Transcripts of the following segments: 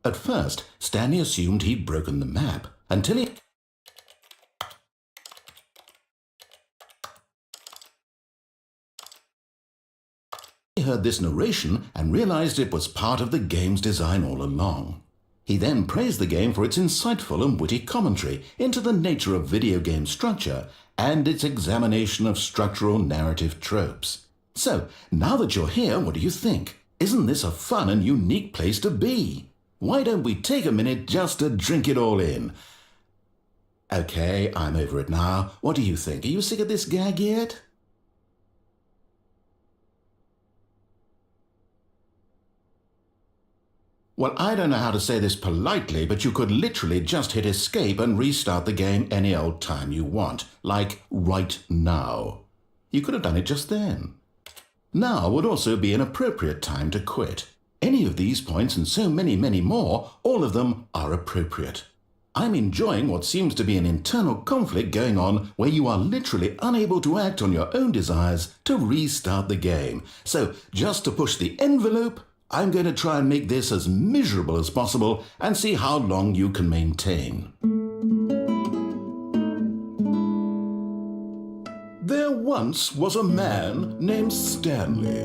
At first, Stanley assumed he'd broken the map, until he heard this narration and realized it was part of the game's design all along. He then praised the game for its insightful and witty commentary into the nature of video game structure and its examination of structural narrative tropes. So, now that you're here, what do you think? Isn't this a fun and unique place to be? Why don't we take a minute just to drink it all in? Okay, I'm over it now. What do you think? Are you sick of this gag yet? Well, I don't know how to say this politely, but you could literally just hit escape and restart the game any old time you want, like right now. You could have done it just then. Now would also be an appropriate time to quit. Any of these points and so many, many more, all of them are appropriate. I'm enjoying what seems to be an internal conflict going on where you are literally unable to act on your own desires to restart the game. So just to push the envelope, I'm going to try and make this as miserable as possible and see how long you can maintain. There once was a man named Stanley,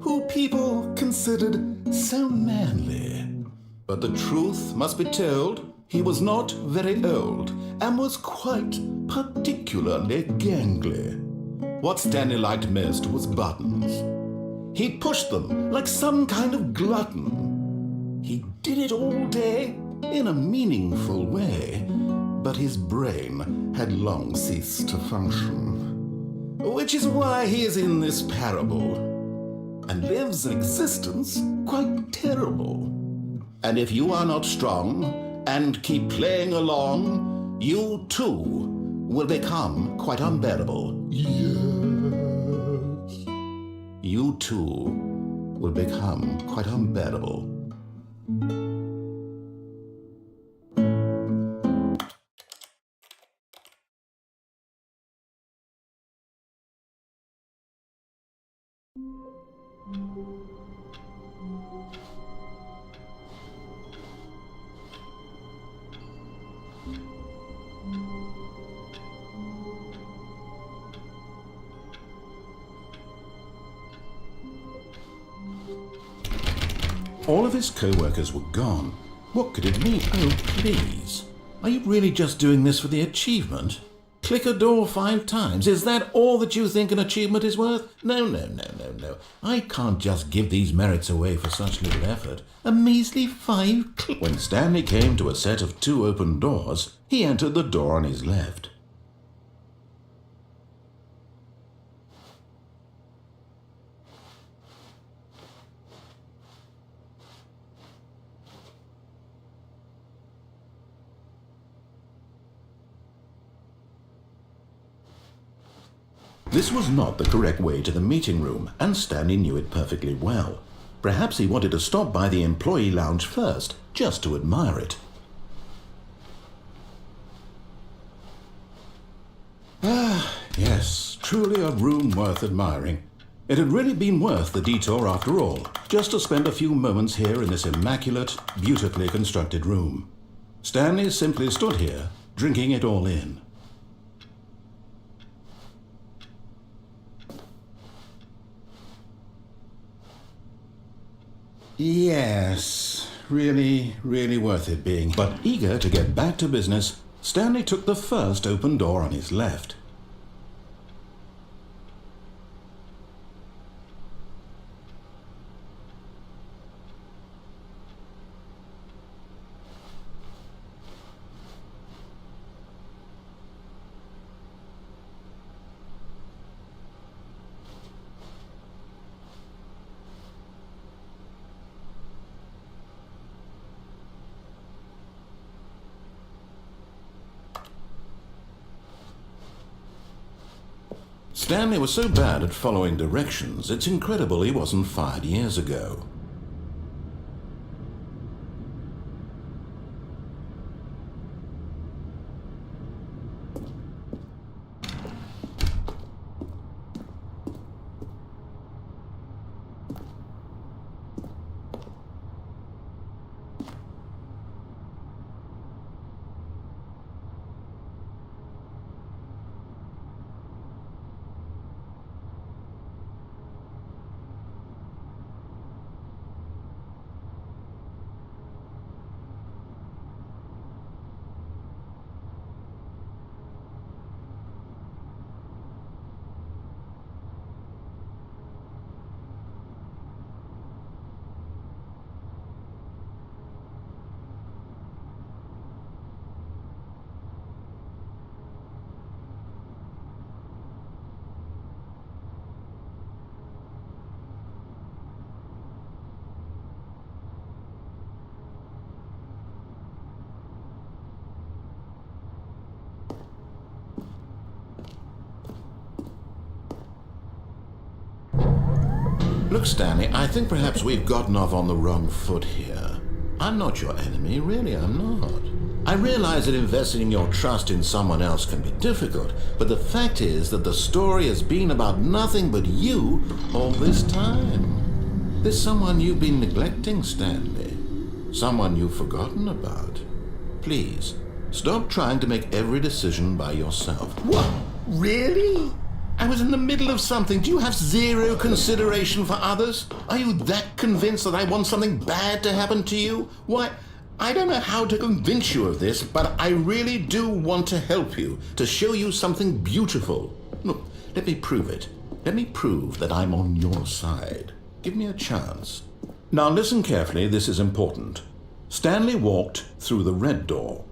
who people considered so manly. But the truth must be told, he was not very old and was quite particularly gangly. What Stanley liked most was buttons. He pushed them like some kind of glutton. He did it all day in a meaningful way, but his brain had long ceased to function. Which is why he is in this parable and lives an existence quite terrible. And if you are not strong and keep playing along, you too will become quite unbearable. Yes. You too will become quite unbearable. All of his co-workers were gone. What could it mean? Oh, please. Are you really just doing this for the achievement? Click a door 5 times. Is that all that you think an achievement is worth? No. I can't just give these merits away for such little effort. A measly 5 clicks. When Stanley came to a set of 2 open doors, he entered the door on his left. This was not the correct way to the meeting room, and Stanley knew it perfectly well. Perhaps he wanted to stop by the employee lounge first, just to admire it. Ah, yes, truly a room worth admiring. It had really been worth the detour after all, just to spend a few moments here in this immaculate, beautifully constructed room. Stanley simply stood here, drinking it all in. Yes, really worth it being. But eager to get back to business, Stanley took the first open door on his left. Stanley was so bad at following directions, it's incredible he wasn't fired years ago. Look, Stanley, I think perhaps we've gotten off on the wrong foot here. I'm not your enemy, really, I'm not. I realize that investing your trust in someone else can be difficult, but the fact is that the story has been about nothing but you all this time. There's someone you've been neglecting, Stanley. Someone you've forgotten about. Please, stop trying to make every decision by yourself. What? Really? I was in the middle of something. Do you have zero consideration for others? Are you that convinced that I want something bad to happen to you? Why, I don't know how to convince you of this, but I really do want to help you, to show you something beautiful. Look, let me prove it. Let me prove that I'm on your side. Give me a chance. Now listen carefully, this is important. Stanley walked through the red door.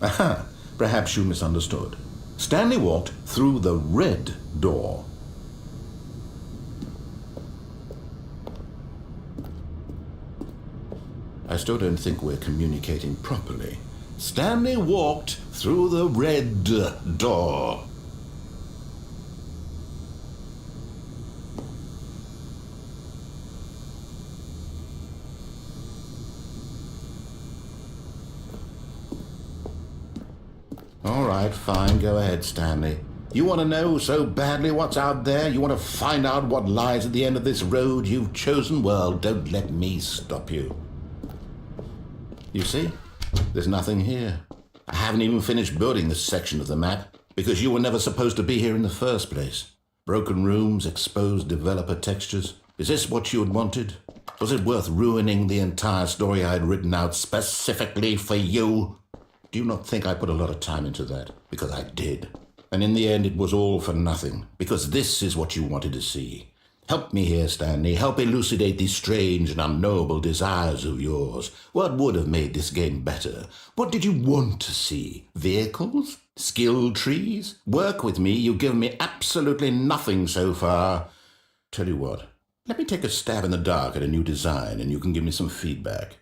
Aha, perhaps you misunderstood. Stanley walked through the red door. I still don't think we're communicating properly. Stanley walked through the red door. All right, fine, go ahead, Stanley. You want to know so badly what's out there? You want to find out what lies at the end of this road you've chosen? Well, don't let me stop you. You see? There's nothing here. I haven't even finished building this section of the map, because you were never supposed to be here in the first place. Broken rooms, exposed developer textures. Is this what you had wanted? Was it worth ruining the entire story I had written out specifically for you? Do you not think I put a lot of time into that? Because I did. And in the end, it was all for nothing. Because this is what you wanted to see. Help me here, Stanley. Help elucidate these strange and unknowable desires of yours. What would have made this game better? What did you want to see? Vehicles? Skill trees? Work with me. You've given me absolutely nothing so far. Tell you what. Let me take a stab in the dark at a new design, and you can give me some feedback.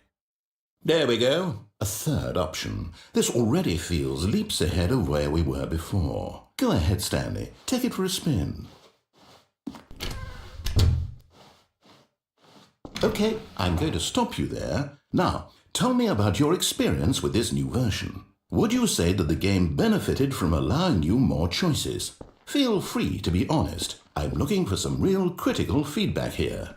There we go. A third option. This already feels leaps ahead of where we were before. Go ahead, Stanley. Take it for a spin. Okay, I'm going to stop you there. Now, tell me about your experience with this new version. Would you say that the game benefited from allowing you more choices? Feel free to be honest. I'm looking for some real critical feedback here.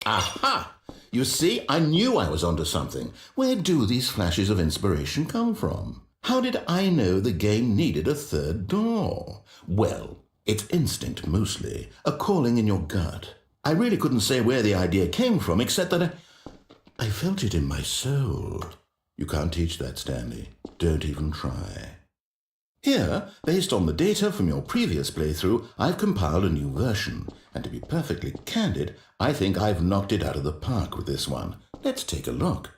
Aha! You see, I knew I was onto something. Where do these flashes of inspiration come from? How did I know the game needed a third door? Well, it's instinct mostly, a calling in your gut. I really couldn't say where the idea came from, except that I felt it in my soul. You can't teach that, Stanley. Don't even try. Here, based on the data from your previous playthrough, I've compiled a new version. And to be perfectly candid, I think I've knocked it out of the park with this one. Let's take a look.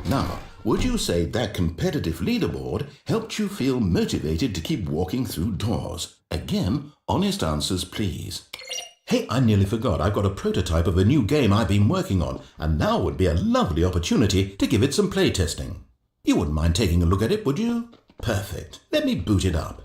Now, would you say that competitive leaderboard helped you feel motivated to keep walking through doors? Again, honest answers, please. Hey, I nearly forgot. I've got a prototype of a new game I've been working on, and now would be a lovely opportunity to give it some playtesting. You wouldn't mind taking a look at it, would you? Perfect. Let me boot it up.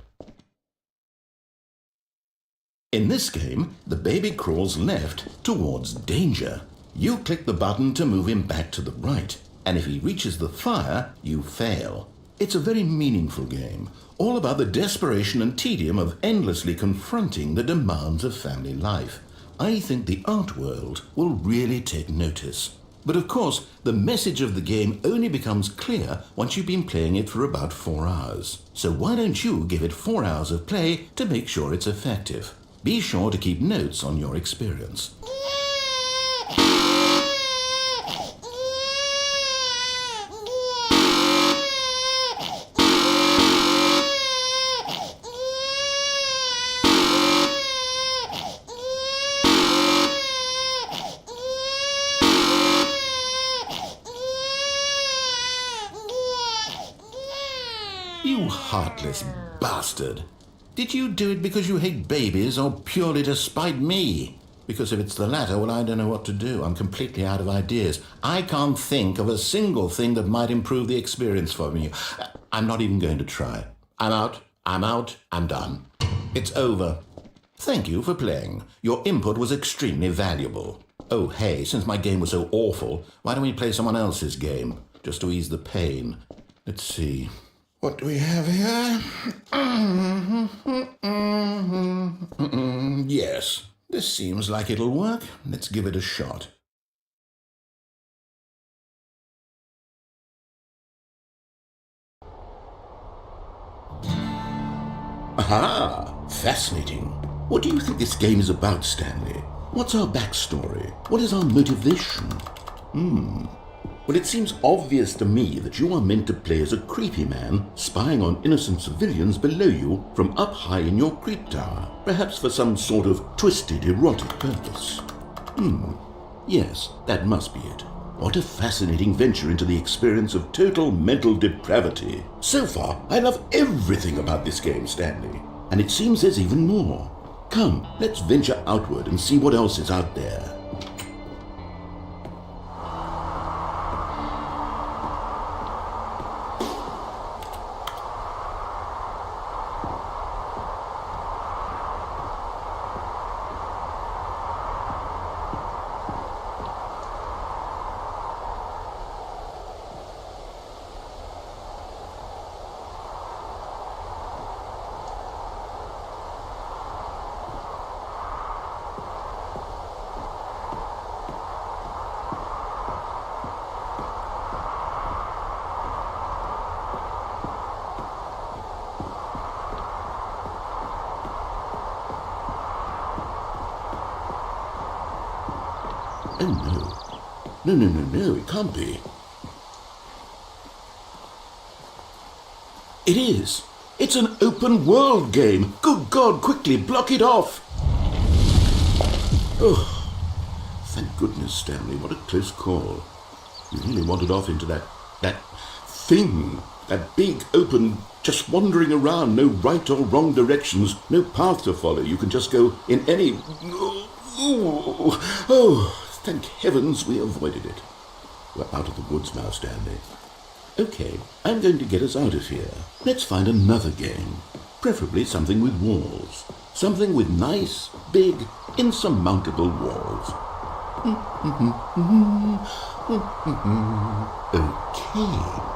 In this game, the baby crawls left towards danger. You click the button to move him back to the right, and if he reaches the fire, you fail. It's a very meaningful game, all about the desperation and tedium of endlessly confronting the demands of family life. I think the art world will really take notice. But of course, the message of the game only becomes clear once you've been playing it for about 4 hours. So why don't you give it 4 hours of play to make sure it's effective? Be sure to keep notes on your experience. You heartless bastard. Did you do it because you hate babies or purely to spite me? Because if it's the latter, well, I don't know what to do. I'm completely out of ideas. I can't think of a single thing that might improve the experience for me. I'm not even going to try. I'm out, I'm done. It's over. Thank you for playing. Your input was extremely valuable. Oh, hey, since my game was so awful, why don't we play someone else's game? Just to ease the pain. Let's see. What do we have here? Yes, this seems like it'll work. Let's give it a shot. Aha! Fascinating. What do you think this game is about, Stanley? What's our backstory? What is our motivation? Well, it seems obvious to me that you are meant to play as a creepy man spying on innocent civilians below you from up high in your creep tower, perhaps for some sort of twisted erotic purpose. Yes, that must be it. What a fascinating venture into the experience of total mental depravity. So far, I love everything about this game, Stanley. And it seems there's even more. Come, let's venture outward and see what else is out there. Oh, no. No, it can't be. It is. It's an open world game. Good God, quickly, block it off. Oh, thank goodness, Stanley. What a close call. You really wandered off into that thing. That big, open, just wandering around. No right or wrong directions. No path to follow. You can just go in any... Oh, thank heavens we avoided it. We're out of the woods now, Stanley. Okay, I'm going to get us out of here. Let's find another game. Preferably something with walls. Something with nice, big, insurmountable walls. Okay,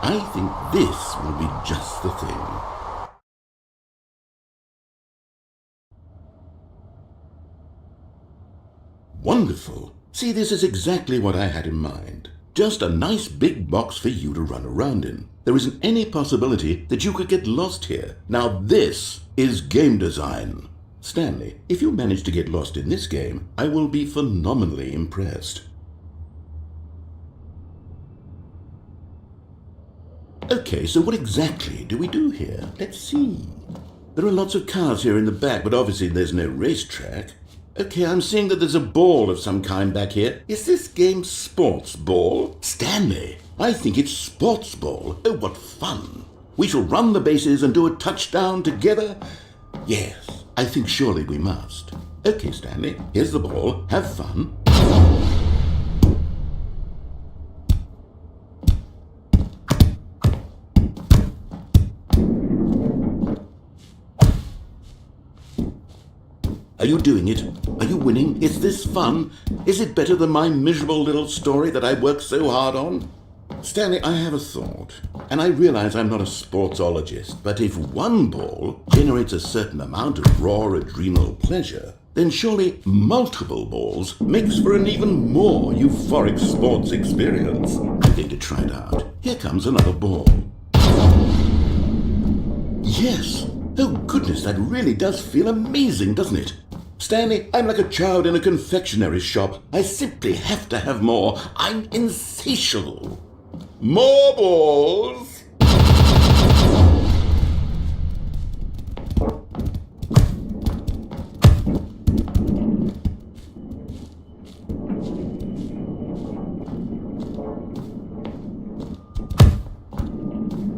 I think this will be just the thing. Wonderful. See, this is exactly what I had in mind. Just a nice big box for you to run around in. There isn't any possibility that you could get lost here. Now this is game design. Stanley, if you manage to get lost in this game, I will be phenomenally impressed. Okay, so what exactly do we do here? Let's see. There are lots of cars here in the back, but obviously there's no racetrack. Okay, I'm seeing that there's a ball of some kind back here. Is this game sports ball? Stanley, I think it's sports ball. Oh, what fun. We shall run the bases and do a touchdown together. Yes, I think surely we must. Okay, Stanley, here's the ball. Have fun. Are you doing it? Are you winning? Is this fun? Is it better than my miserable little story that I worked so hard on? Stanley, I have a thought, and I realize I'm not a sportsologist, but if one ball generates a certain amount of raw adrenal pleasure, then surely multiple balls makes for an even more euphoric sports experience. I'm going to try it out. Here comes another ball. Yes! Oh goodness, that really does feel amazing, doesn't it? Stanley, I'm like a child in a confectionery shop. I simply have to have more. I'm insatiable. More balls!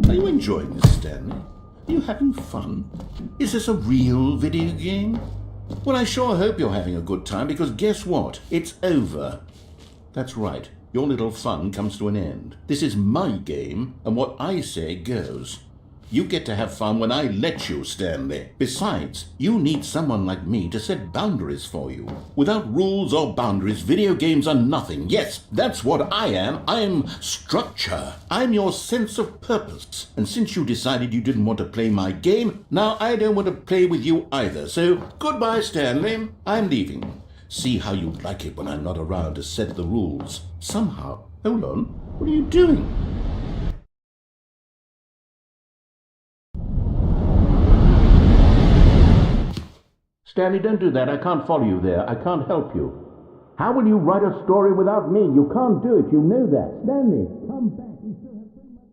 Are you enjoying this, Stanley? Are you having fun? Is this a real video game? Well, I sure hope you're having a good time, because guess what? It's over. That's right. Your little fun comes to an end. This is my game, and what I say goes. You get to have fun when I let you, Stanley. Besides, you need someone like me to set boundaries for you. Without rules or boundaries, video games are nothing. Yes, that's what I am. I'm structure. I'm your sense of purpose. And since you decided you didn't want to play my game, now I don't want to play with you either. So, goodbye, Stanley. I'm leaving. See how you like it when I'm not around to set the rules. Somehow. Hold on. What are you doing? Stanley, don't do that. I can't follow you there. I can't help you. How will you write a story without me? You can't do it. You know that. Stanley, come back. We still have so much.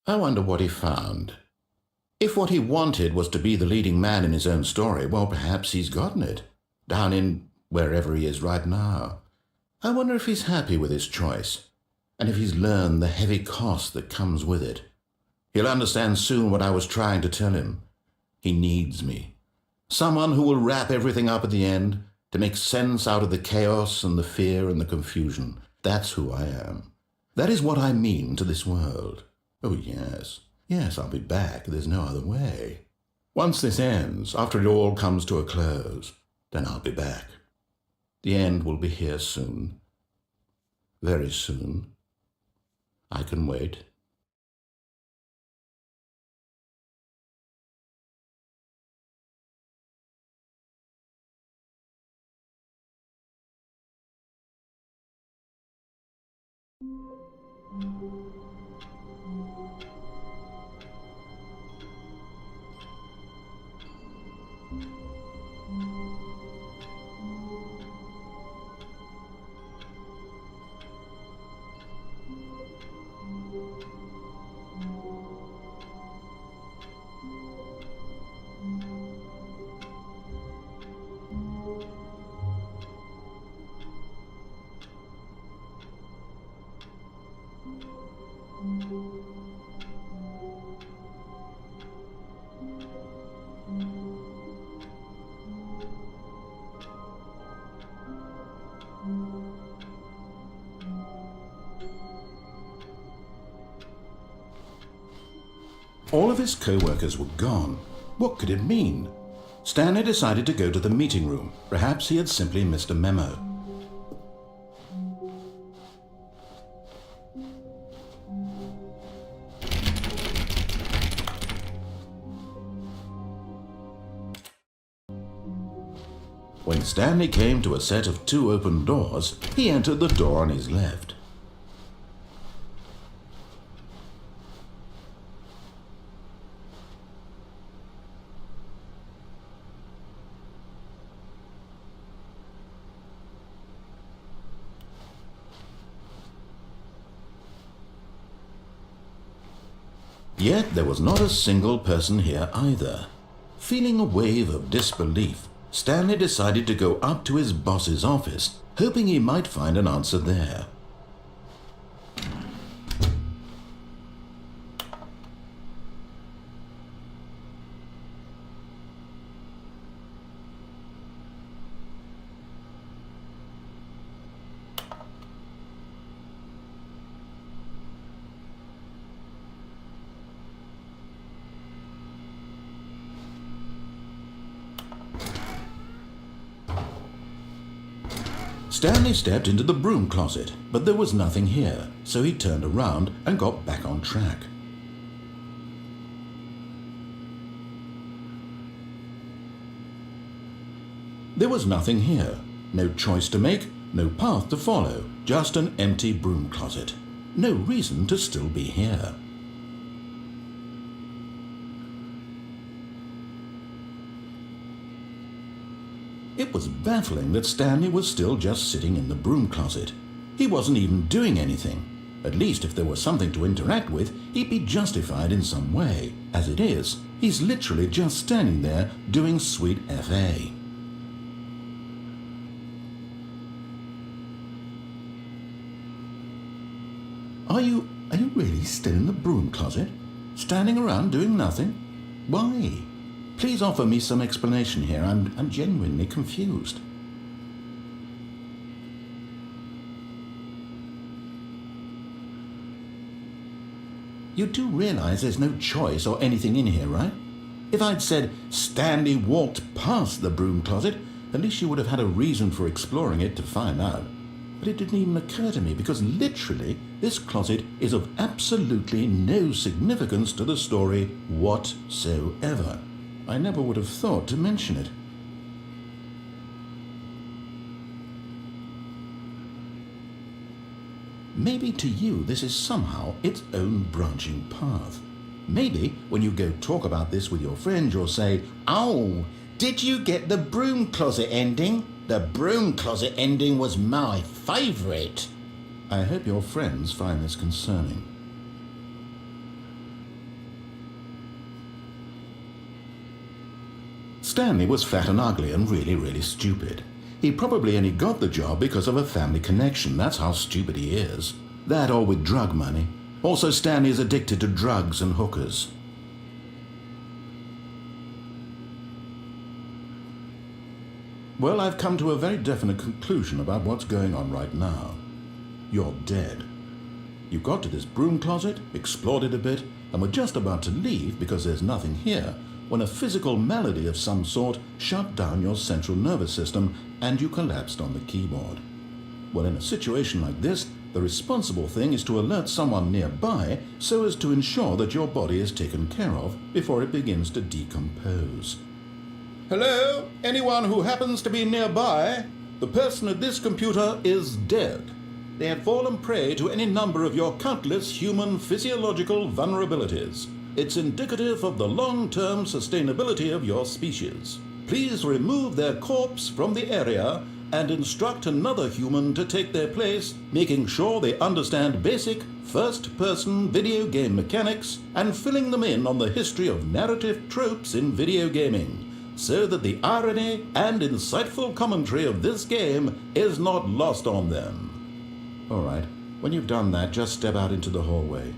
I wonder what he found. If what he wanted was to be the leading man in his own story, well, perhaps he's gotten it, down in wherever he is right now. I wonder if he's happy with his choice, and if he's learned the heavy cost that comes with it. He'll understand soon what I was trying to tell him. He needs me. Someone who will wrap everything up at the end, to make sense out of the chaos and the fear and the confusion. That's who I am. That is what I mean to this world. Oh, yes. Yes, I'll be back. There's no other way. Once this ends, after it all comes to a close, then I'll be back. The end will be here soon. Very soon. I can wait. All of his co-workers were gone. What could it mean? Stanley decided to go to the meeting room. Perhaps he had simply missed a memo. When Stanley came to a set of 2 open doors, he entered the door on his left. Yet there was not a single person here either. Feeling a wave of disbelief, Stanley decided to go up to his boss's office, hoping he might find an answer there. Stanley stepped into the broom closet, but there was nothing here, so he turned around and got back on track. There was nothing here, no choice to make, no path to follow, just an empty broom closet. No reason to still be here. It was baffling that Stanley was still just sitting in the broom closet. He wasn't even doing anything. At least if there was something to interact with, he'd be justified in some way. As it is, he's literally just standing there doing sweet FA. Are you really still in the broom closet? Standing around doing nothing? Why? Please offer me some explanation here. I'm genuinely confused. You do realize there's no choice or anything in here, right? If I'd said Stanley walked past the broom closet, at least you would have had a reason for exploring it to find out. But it didn't even occur to me because literally this closet is of absolutely no significance to the story whatsoever. I never would have thought to mention it. Maybe to you this is somehow its own branching path. Maybe when you go talk about this with your friend you'll say, "Oh, did you get the broom closet ending? The broom closet ending was my favourite." I hope your friends find this concerning. Stanley was fat and ugly and really stupid. He probably only got the job because of a family connection. That's how stupid he is. That or with drug money. Also, Stanley is addicted to drugs and hookers. Well, I've come to a very definite conclusion about what's going on right now. You're dead. You got to this broom closet, explored it a bit, and were just about to leave because there's nothing here, when a physical malady of some sort shut down your central nervous system and you collapsed on the keyboard. Well, in a situation like this, the responsible thing is to alert someone nearby so as to ensure that your body is taken care of before it begins to decompose. Hello? Anyone who happens to be nearby? The person at this computer is dead. They have fallen prey to any number of your countless human physiological vulnerabilities. It's indicative of the long-term sustainability of your species. Please remove their corpse from the area and instruct another human to take their place, making sure they understand basic first-person video game mechanics and filling them in on the history of narrative tropes in video gaming, so that the irony and insightful commentary of this game is not lost on them. All right, when you've done that, just step out into the hallway.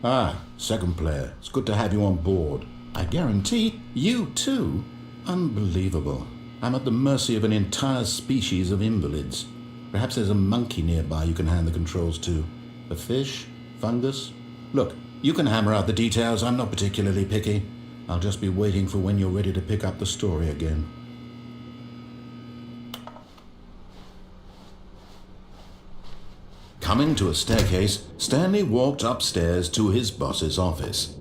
Ah, second player. It's good to have you on board. I guarantee you too. Unbelievable. I'm at the mercy of an entire species of invalids. Perhaps there's a monkey nearby you can hand the controls to. A fish? Fungus? Look, you can hammer out the details. I'm not particularly picky. I'll just be waiting for when you're ready to pick up the story again. Coming to a staircase, Stanley walked upstairs to his boss's office.